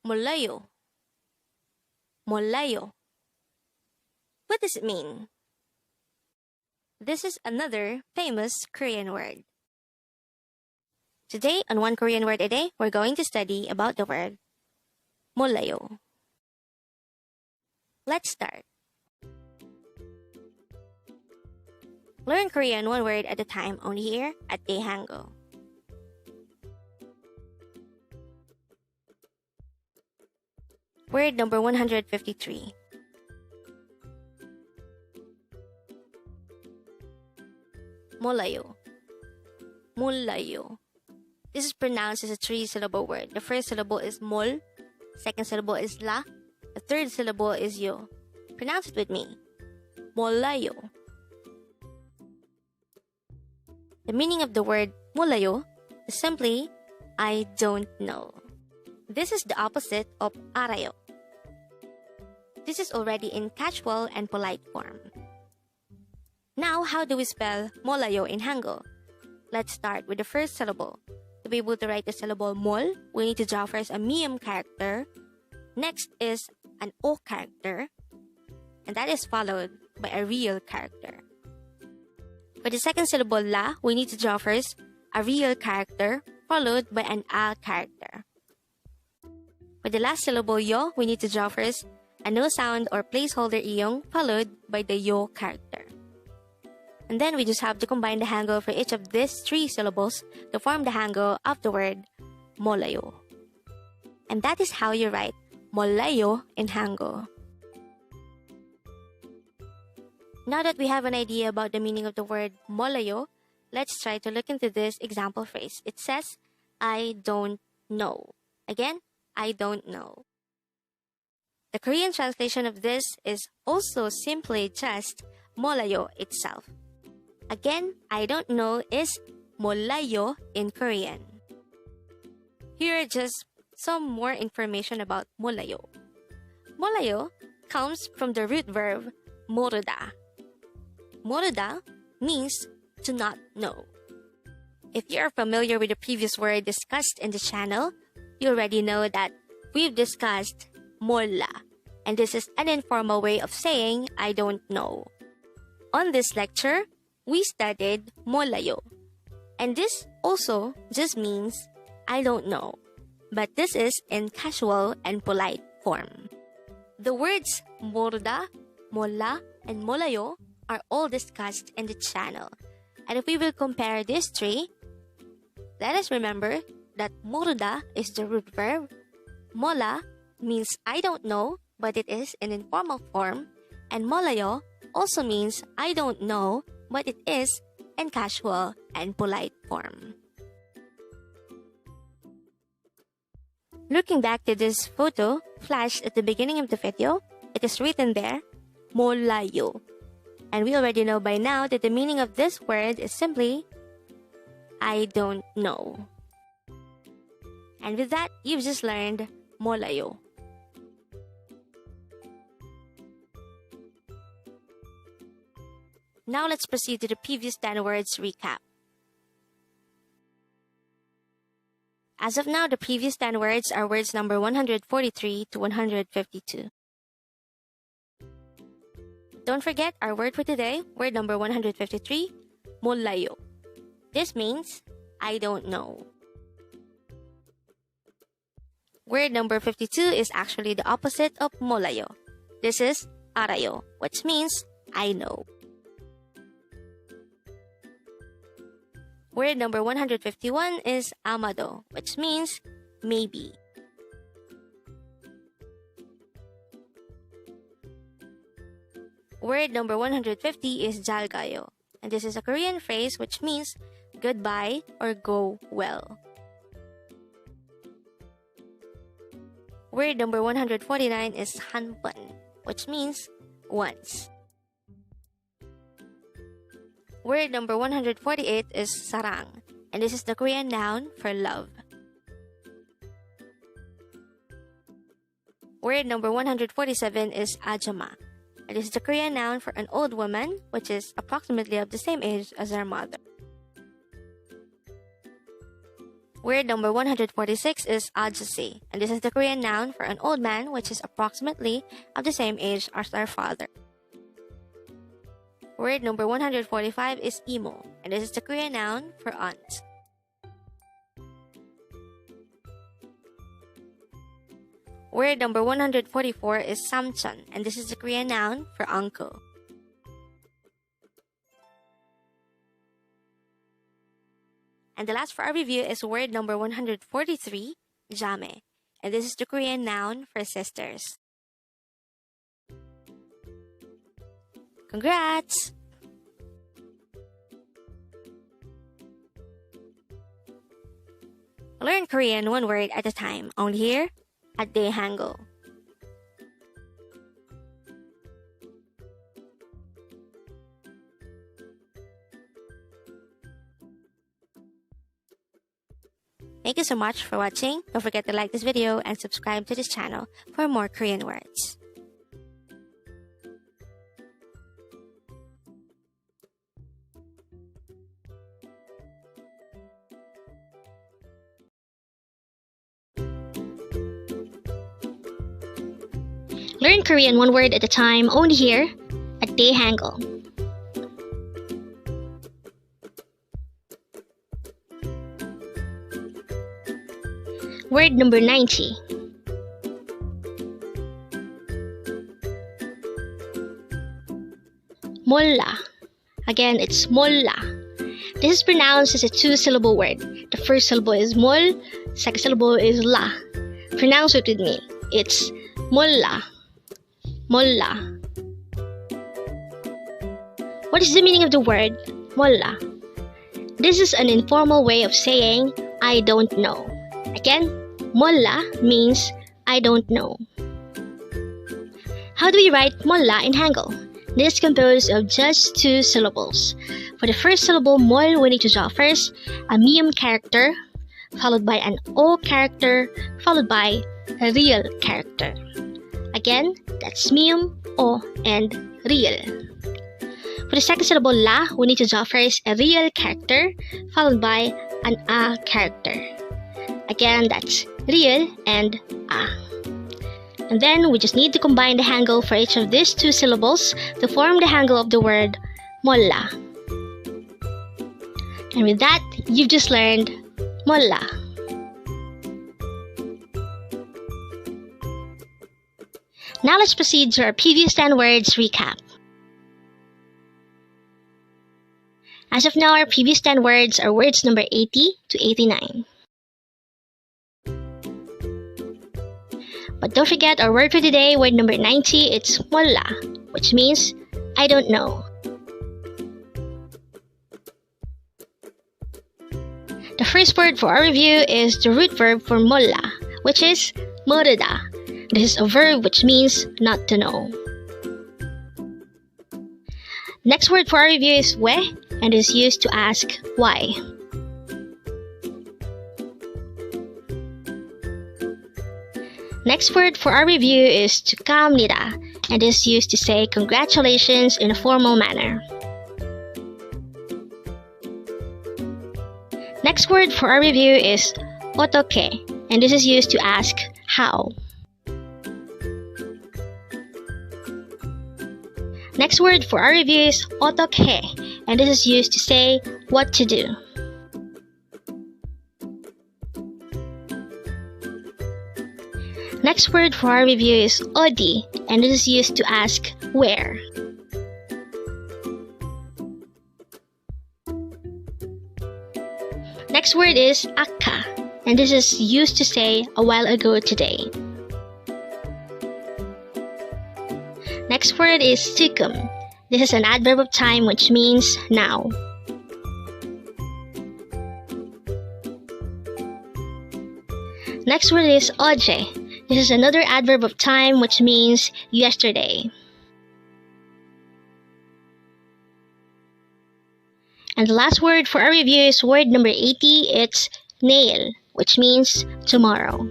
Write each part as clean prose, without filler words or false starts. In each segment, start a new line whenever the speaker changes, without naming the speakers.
Mollayo. Mollayo. What does it mean? This is another famous Korean word. Today, on One Korean Word a Day, we're going to study about the word mollayo. Let's start. Learn Korean one word at a time only here at Dae-Hangul. Word number 153. Mollayo. Mollayo. This is pronounced as a three-syllable word. The first syllable is mol, second syllable is la, the third syllable is yo. Pronounce it with me. Mollayo. The meaning of the word mollayo is simply, I don't know. This is the opposite of arayo. This is already in casual and polite form. Now, how do we spell mollayo in Hangul? Let's start with the first syllable. To be able to write the syllable mol, we need to draw first a miyam character. Next is an o character. And that is followed by a real character. For the second syllable la, we need to draw first a real character followed by an a character. For the last syllable yo, we need to draw first a no sound or placeholder iyong followed by the yo character. And then we just have to combine the hangul for each of these three syllables to form the hangul of the word mollayo. And that is how you write mollayo in Hangul. Now that we have an idea about the meaning of the word mollayo, let's try to look into this example phrase. It says, I don't know. Again, I don't know. The Korean translation of this is also simply just mollayo itself. Again, I don't know is mollayo in Korean. Here are just some more information about mollayo. Mollayo comes from the root verb moruda. Moruda means to not know. If you are familiar with the previous word discussed in the channel, you already know that we've discussed molla, and this is an informal way of saying I don't know. On this lecture, we studied mollayo, and this also just means I don't know, but this is in casual and polite form. The words moruda, molla, and mollayo are all discussed in the channel, and if we will compare these three, let us remember that moruda is the root verb, molla means I don't know, but it is in informal form, and mollayo also means I don't know, but it is in casual and polite form. Looking back to this photo flashed at the beginning of the video, it is written there, mollayo. And we already know by now that the meaning of this word is simply, I don't know. And with that, you've just learned mollayo. Now let's proceed to the previous 10 words recap. As of now, the previous 10 words are words number 143 to 152. Don't forget our word for today, word number 153, mollayo. This means, I don't know. Word number 52 is actually the opposite of mollayo. This is arayo, which means, I know. Word number 151 is amado, which means maybe. Word number 150 is jalgayo, and this is a Korean phrase which means goodbye or go well. Word number 149 is hanpan, which means once. Word number 148 is sarang, and this is the Korean noun for love. Word number 147 is ajama, and this is the Korean noun for an old woman, which is approximately of the same age as our mother. Word number 146 is adjusee, and this is the Korean noun for an old man which is approximately of the same age as our father. Word number 145 is emo, and this is the Korean noun for aunt. Word number 144 is samcheon, and this is the Korean noun for uncle. And the last for our review is word number 143, jame, and this is the Korean noun for sisters. Congrats! Learn Korean one word at a time, only here at Dae-Hangul. Thank you so much for watching. Don't forget to like this video and subscribe to this channel for more Korean words. Learn Korean one word at a time, only here at Dae-Hangul. Word number 90. Molla. Again, it's molla. This is pronounced as a two-syllable word. The first syllable is mol, second syllable is la. Pronounce it with me. It's molla. Molla. What is the meaning of the word molla? This is an informal way of saying I don't know. Again, molla means I don't know. How do we write molla in Hangul? This is composed of just two syllables. For the first syllable mol, we need to draw first a miyum character, followed by an o character, followed by a real character. Again, that's miyum, o, and real. For the second syllable la, we need to draw first a real character, followed by an a character. Again, that's real and a. And then we just need to combine the Hangul for each of these two syllables to form the Hangul of the word molla. And with that, you've just learned molla. Now let's proceed to our previous 10 words recap. As of now, our previous 10 words are words number 80 to 89. But don't forget our word for today, word number 90, it's molla, which means I don't know. The first word for our review is the root verb for molla, which is moruda. This is a verb which means not to know. Next word for our review is we, and is used to ask why. Next word for our review is 축하합니다, and is used to say congratulations in a formal manner. Next word for our review is 어떻게, and this is used to ask how. Next word for our review is 어떻게, and this is used to say what to do. Next word for our review is 어디, and this is used to ask where. Next word is 아까, and this is used to say a while ago today. Next word is 지금. This is an adverb of time which means now. Next word is 어제. This is another adverb of time which means yesterday. And the last word for our review is word number 80. It's 내일, which means tomorrow.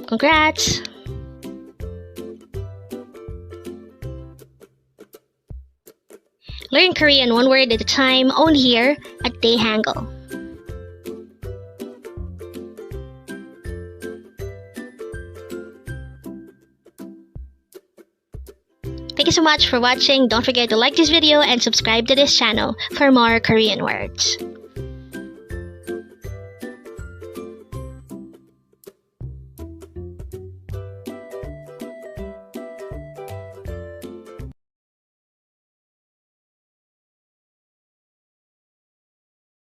Congrats!
Learn Korean one word at a time, only here at Dae-Hangul. Thank you so much for watching. Don't forget to like this video and subscribe to this channel for more Korean words.